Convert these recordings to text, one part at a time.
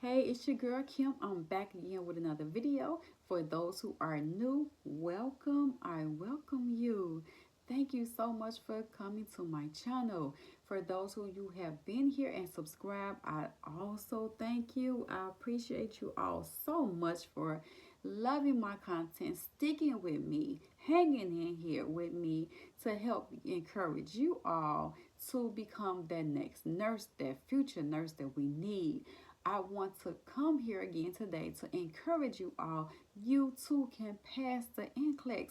Hey, it's your girl Kim. I'm back again with another video. For those who are new, welcome. I welcome you. Thank you so much for coming to my channel. For those who you have been here and subscribed, I also thank you. I appreciate you all so much for loving my content, sticking with me, hanging in here with me to help encourage you all to become that next nurse, that future nurse that we need. I want to come here again today to encourage you all. You too can pass the NCLEX.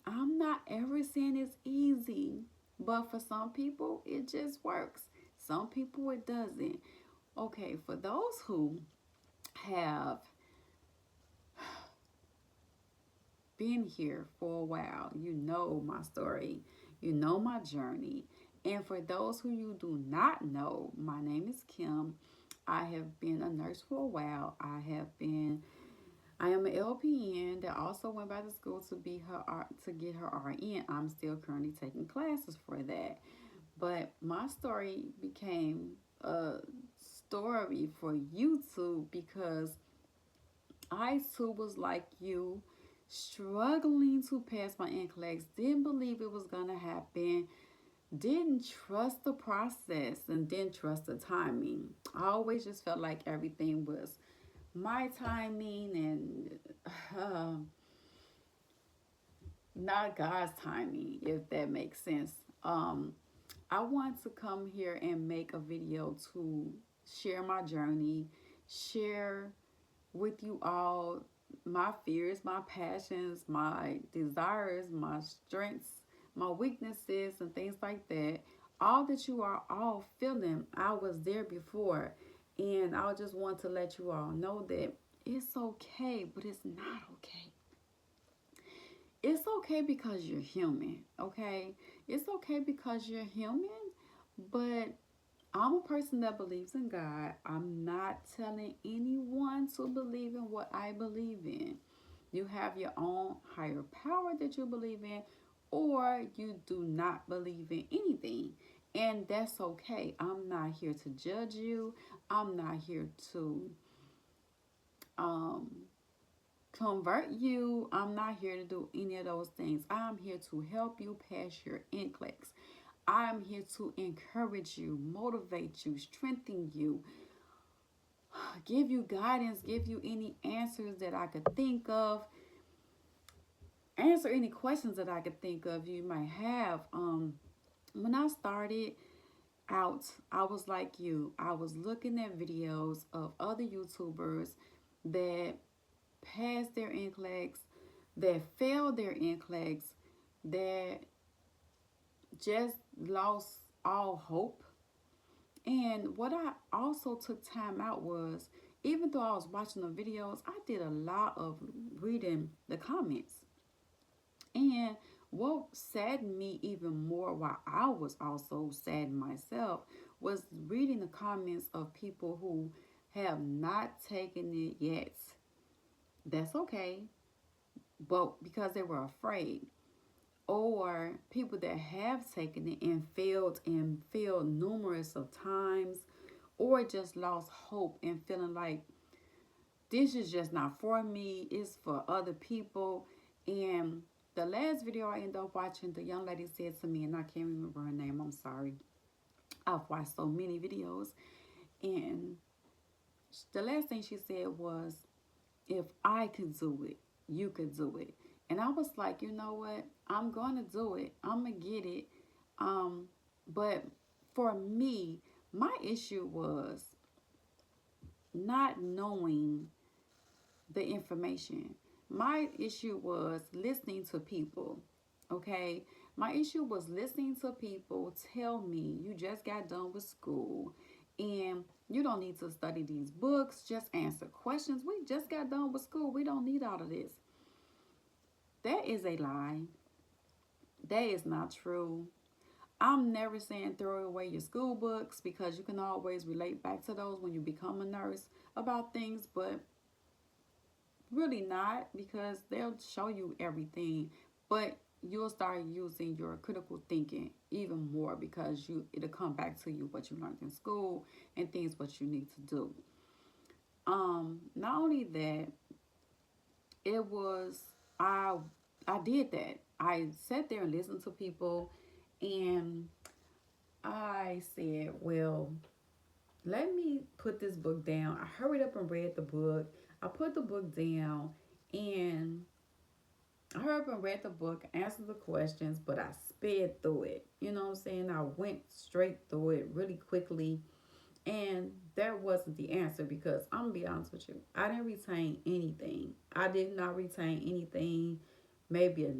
I'm not ever saying it's easy, but for some people, it just works. Some people, it doesn't. Okay, for those who have been here for a while, you know my story, you know my journey. And for those who you do not know, my name is Kim. I have been a nurse for a while. I am an LPN that also went back to school to be to get her RN. I'm still currently taking classes for that. But my story became a story for YouTube because I too was like you, struggling to pass my NCLEX, didn't believe it was gonna happen, didn't trust the process, and didn't trust the timing. I always just felt like everything was my timing and uh, not God's timing, if that makes sense. Um, I want to come here and make a video to share my journey, share with you all my fears, my passions, my desires, my strengths, my weaknesses, and things like that. All that you are all feeling, I was there before. And I just want to let you all know that it's okay, but it's not okay. It's okay because you're human, okay? It's okay because you're human, but I'm a person that believes in God. I'm not telling anyone to believe in what I believe in. You have your own higher power that you believe in, or you do not believe in anything. And that's okay. I'm not here to judge you. I'm not here to um, convert you. I'm not here to do any of those things. I'm here to help you pass your NCLEX. I'm here to encourage you, motivate you, strengthen you, give you guidance, give you any answers that I could think of, answer any questions that I could think of you might have. When I started out, I was like you. I was looking at videos of other YouTubers that passed their NCLEX, that failed their NCLEX, that just lost all hope. And what I also took time out was, even though I was watching the videos, I did a lot of reading the comments. And what saddened me even more, while I was also saddened myself, was reading the comments of people who have not taken it yet. That's okay, but because they were afraid. Or people that have taken it and failed numerous of times, or just lost hope and feeling like this is just not for me, it's for other people. And the last video I ended up watching, the young lady said to me, and I can't remember her name, I'm sorry. I've watched so many videos. And the last thing she said was, if I could do it, you could do it. And I was like, you know what? I'm going to do it. I'm going to get it. But for me, my issue was not knowing the information. My issue was listening to people, okay? My issue was listening to people tell me you just got done with school and you don't need to study these books, just answer questions. We just got done with school. We don't need all of this. That is a lie. That is not true. I'm never saying throw away your school books because you can always relate back to those when you become a nurse about things, but really not, because they'll show you everything, but you'll start using your critical thinking even more because it'll come back to you what you learned in school and things what you need to do. Not only that, it was I I did that. I sat there and listened to people, and I said, well, let me put this book down. I hurried up and read the book. I put the book down, and I hurried up and read the book, answered the questions, but I sped through it. You know what I'm saying? I went straight through it really quickly. And that wasn't the answer, because I'm going to be honest with you. I didn't retain anything. I did not retain anything, maybe a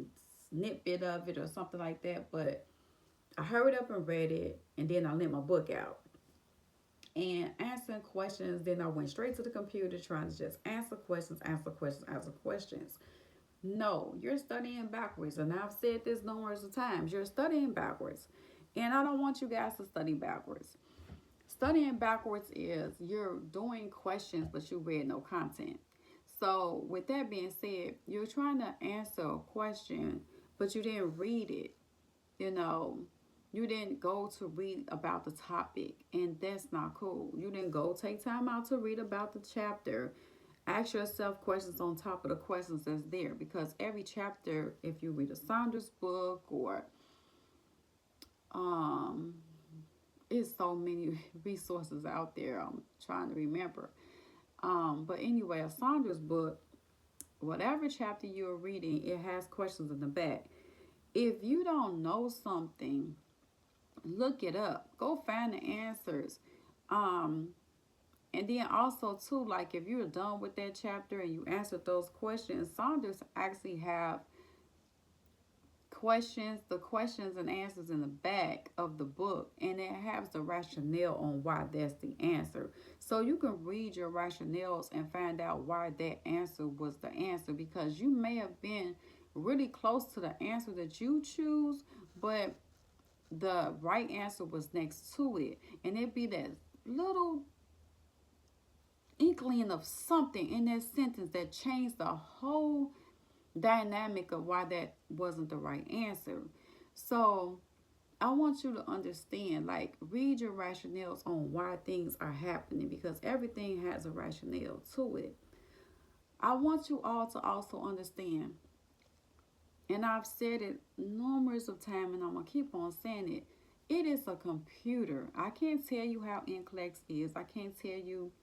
snippet of it or something like that. But I hurried up and read it, and then I let my book out and answering questions. Then I went straight to the computer trying to just answer questions, answer questions, answer questions. No, you're studying backwards. And I've said this numerous of times. You're studying backwards. And I don't want you guys to study backwards. Studying backwards is you're doing questions, but you read no content. So, with that being said, you're trying to answer a question, but you didn't read it. You know, you didn't go to read about the topic, and that's not cool. You didn't go take time out to read about the chapter. Ask yourself questions on top of the questions that's there, because every chapter, if you read a Saunders book, or um it's so many resources out there. I'm trying to remember. But anyway, a Saunders book, whatever chapter you're reading, it has questions in the back. If you don't know something, look it up. Go find the answers. Um, and then also too, like if you're done with that chapter and you answered those questions, Saunders actually have the questions and answers in the back of the book, and it has the rationale on why that's the answer. So you can read your rationales and find out why that answer was the answer, because you may have been really close to the answer that you choose, but the right answer was next to it, and it'd be that little inkling of something in that sentence that changed the whole dynamic of why that wasn't the right answer. So I want you to understand, like, read your rationales on why things are happening, because everything has a rationale to it. I want you all to also understand, and I've said it numerous of times, and I'm going to keep on saying it. It is a computer. I can't tell you how NCLEX is. I can't tell you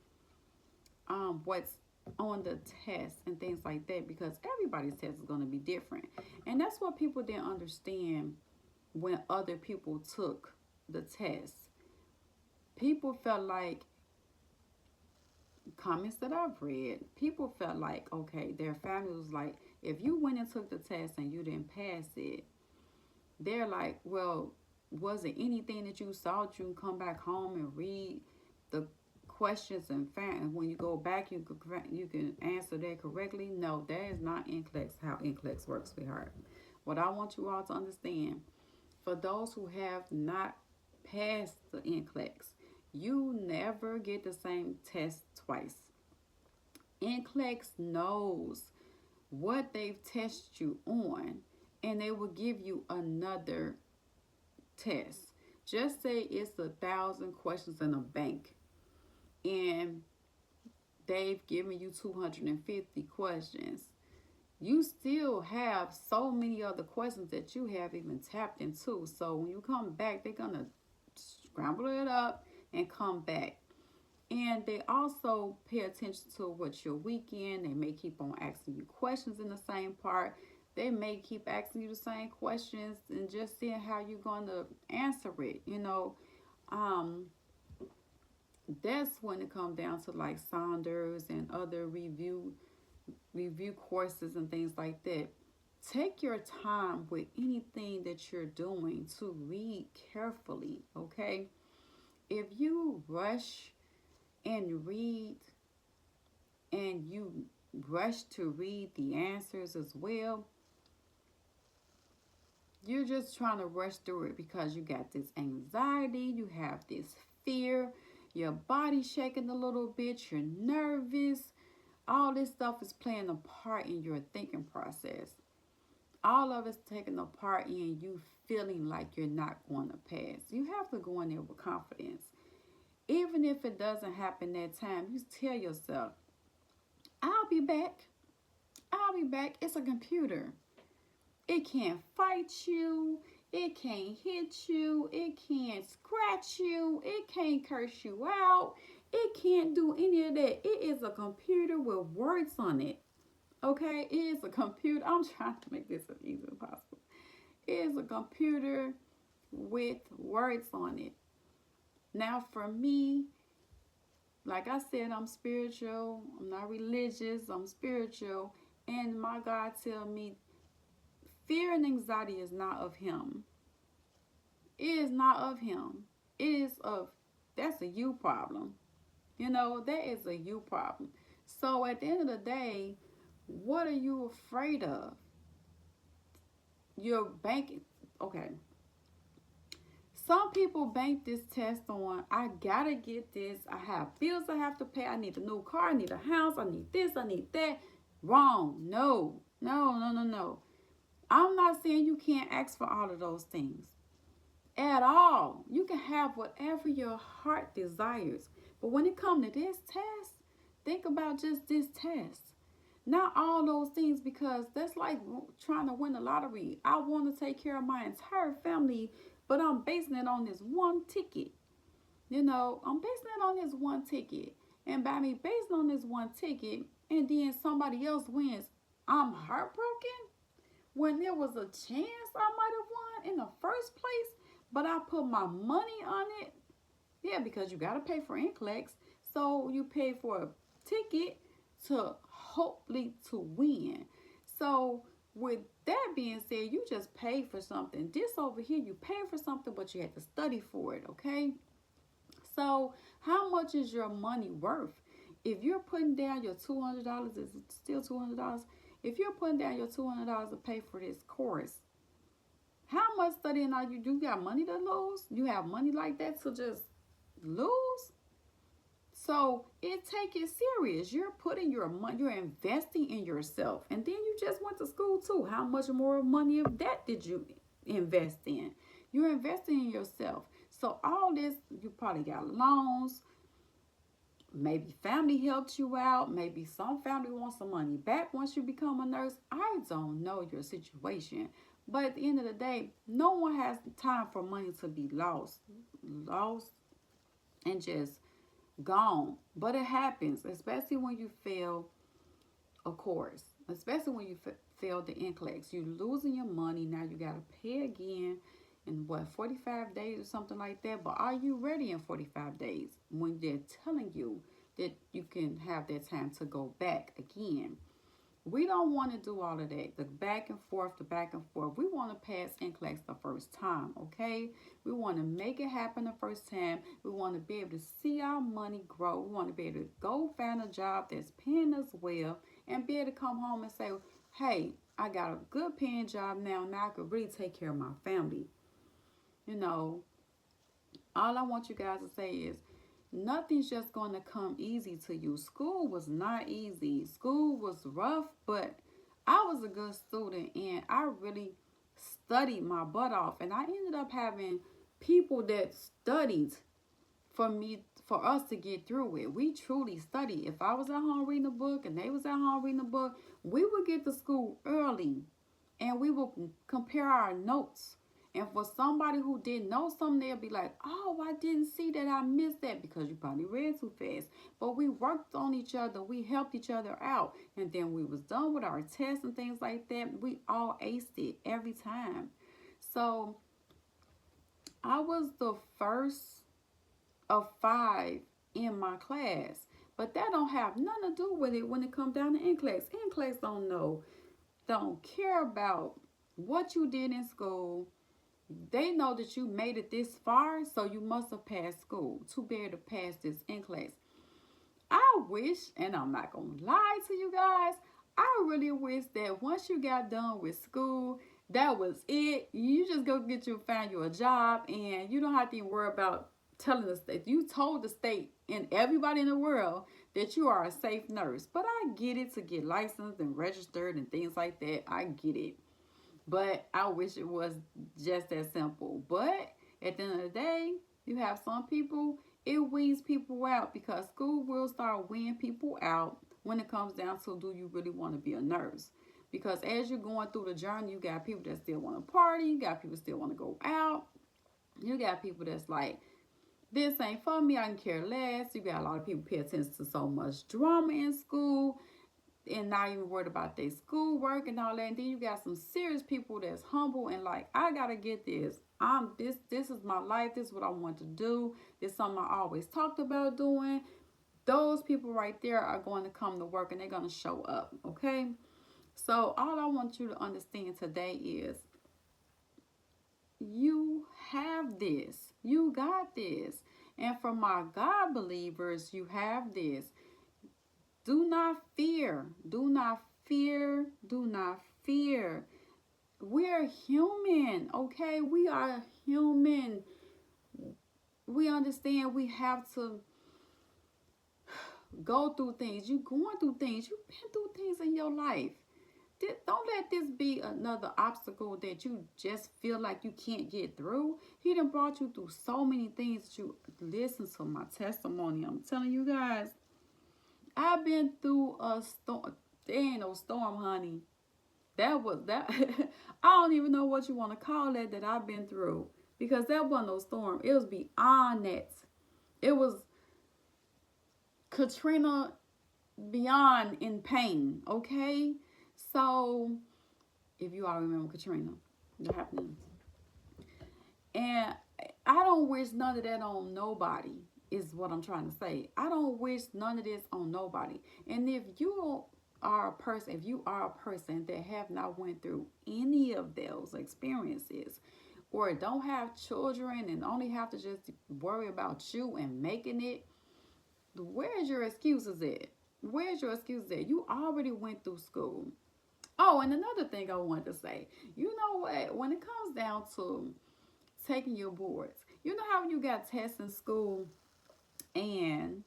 what's on the test and things like that, because everybody's test is going to be different. And that's what people didn't understand when other people took the test. People felt like, comments that I've read, people felt like, okay, their family was like, if you went and took the test and you didn't pass it, they're like, well, was it anything that you saw that you can come back home and read the questions and when you go back you can answer that correctly? No, that is not NCLEX, how NCLEX works, sweetheart. What I want you all to understand, for those who have not passed the NCLEX, you never get the same test twice. NCLEX knows what they've tested you on, and they will give you another test. Just say it's 1,000 questions in a bank, and they've given you 250 questions. You still have so many other questions that you have even tapped into. So when you come back, they're going to scramble it up and come back. And they also pay attention to what's your weekend. They may keep on asking you questions in the same part. They may keep asking you the same questions and just seeing how you're going to answer it. That's when it comes down to like Saunders and other review courses and things like that. Take your time with anything that you're doing to read carefully, okay? If you rush and read, and you rush to read the answers as well, you're just trying to rush through it because you got this anxiety, you have this fear, your body shaking a little bit, you're nervous. All this stuff is playing a part in your thinking process. All of it's taking a part in you feeling like you're not going to pass. You have to go in there with confidence. Even if it doesn't happen that time, you tell yourself, I'll be back. I'll be back. It's a computer. It can't fight you. It can't hit you. It can't scratch you. It can't curse you out. It can't do any of that. It is a computer with words on it. Okay? It is a computer. I'm trying to make this as easy as possible. It is a computer with words on it. Now, for me, like I said, I'm spiritual. I'm not religious. I'm spiritual. And my God tell me fear and anxiety is not of him. It is not of him. It is of, that's a you problem. You know, that is a you problem. So at the end of the day, what are you afraid of? You're banking. Okay. Some people bank this test on, I gotta get this. I have bills I have to pay. I need a new car. I need a house. I need this. I need that. Wrong. No. No, no, no, no. I'm not saying you can't ask for all of those things at all. You can have whatever your heart desires. But when it comes to this test, think about just this test. Not all those things, because that's like trying to win the lottery. I want to take care of my entire family, but I'm basing it on this one ticket. You know, I'm basing it on this one ticket. And by me basing on this one ticket, and then somebody else wins, I'm heartbroken when there was a chance I might have won in the first place, but I put my money on it. Yeah, because you got to pay for NCLEX. So you pay for a ticket to hopefully to win. So with that being said, you just pay for something. This over here, you pay for something, but you had to study for it, okay? So how much is your money worth? If you're putting down your $200, is it still $200? If you're putting down your $200 to pay for this course, how much studying are you? You got money to lose? You have money like that to just lose? So take it serious. You're putting your money, you're investing in yourself. And then you just went to school too. How much more money of that did you invest in? You're investing in yourself. So all this, you probably got loans. Maybe family helped you out. Maybe some family wants some money back once you become a nurse. I don't know your situation. But at the end of the day, no one has time for money to be lost and just gone. But it happens, especially when you fail a course, especially when you fail the NCLEX. You're losing your money. Now you got to pay again in 45 days or something like that. But are you ready in 45 days when they're telling you that you can have that time to go back again? We don't want to do all of that. The back and forth. We want to pass NCLEX the first time, okay? We want to make it happen the first time. We want to be able to see our money grow. We want to be able to go find a job that's paying us well and be able to come home and say, hey, I got a good paying job now. Now I can really take care of my family. You know, all I want you guys to say is, nothing's just going to come easy to you. School was not easy. School was rough, but I was a good student and I really studied my butt off. And I ended up having people that studied for us to get through it. We truly studied. If I was at home reading a book and they was at home reading a book, we would get to school early and we would compare our notes. And for somebody who didn't know something, they'll be like, oh, I didn't see that. I missed that, because you probably read too fast. But we worked on each other. We helped each other out. And then we was done with our tests and things like that. We all aced it every time. So I was the first of 5 in my class. But that don't have nothing to do with it when it comes down to NCLEX. NCLEX don't care about what you did in school. They know that you made it this far, so you must have passed school to be able to pass this NCLEX. I wish, and I'm not going to lie to you guys, I really wish that once you got done with school, that was it. You just go find you a job, and you don't have to even worry about telling the state. You told the state and everybody in the world that you are a safe nurse. But I get it, to get licensed and registered and things like that. I get it. But I wish it was just that simple. But at the end of the day, you have some people, it weeds people out, because school will start weeding people out when it comes down to, do you really want to be a nurse? Because as you're going through the journey, you got people that still want to party, you got people still want to go out, you got people that's like, this ain't for me, I can care less. You got a lot of people pay attention to so much drama in school and not even worried about their schoolwork and all that. And then you got some serious people that's humble and like, I gotta get this. This is my life. This is what I want to do. This is something I always talked about doing. Those people right there are going to come to work and they're going to show up. Okay. So all I want you to understand today is, you have this. You got this. And for my God believers, you have this. Do not fear. Do not fear. Do not fear. We're human, okay? We are human. We understand we have to go through things. You're going through things. You've been through things in your life. Don't let this be another obstacle that you just feel like you can't get through. He done brought you through so many things that you listen to my testimony. I'm telling you guys, I've been through a storm. There ain't no storm, honey. That was that. I don't even know what you want to call that I've been through, because that wasn't no storm. It was beyond that. It was Katrina beyond in pain. Okay, so if you all remember Katrina, what happened, and I don't wish none of that on nobody. Is what I'm trying to say. I don't wish none of this on nobody. And if you are a person that have not went through any of those experiences, or don't have children and only have to just worry about you and making it, where's your excuses at? Where's your excuses at? You already went through school. Oh, and another thing I wanted to say, you know what? When it comes down to taking your boards, you know how you got tests in school and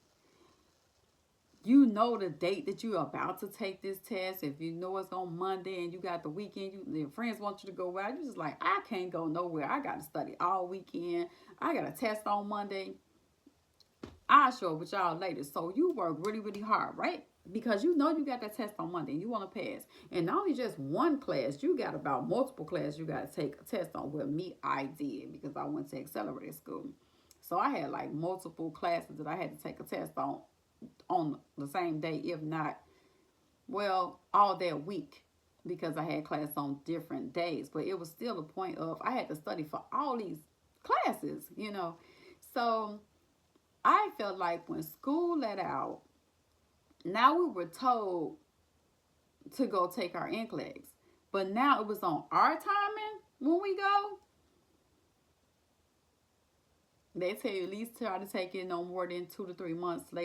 you know the date that you're about to take this test. If you know it's on Monday and you got the weekend, your friends want you to go out, you're just like, I can't go nowhere. I got to study all weekend. I got a test on Monday. I'll show up with y'all later. So you work really, really hard, right? Because you know you got that test on Monday and you want to pass. And not only just one class, you got about multiple classes you got to take a test on. Well, me, I did, because I went to accelerated school. So I had like multiple classes that I had to take a test on the same day, if not, well, all that week, because I had class on different days. But it was still a point of I had to study for all these classes, you know. So I felt like when school let out, now we were told to go take our NCLEX. But now it was on our timing when we go. They tell you at least try to take it no more than 2 to 3 months later.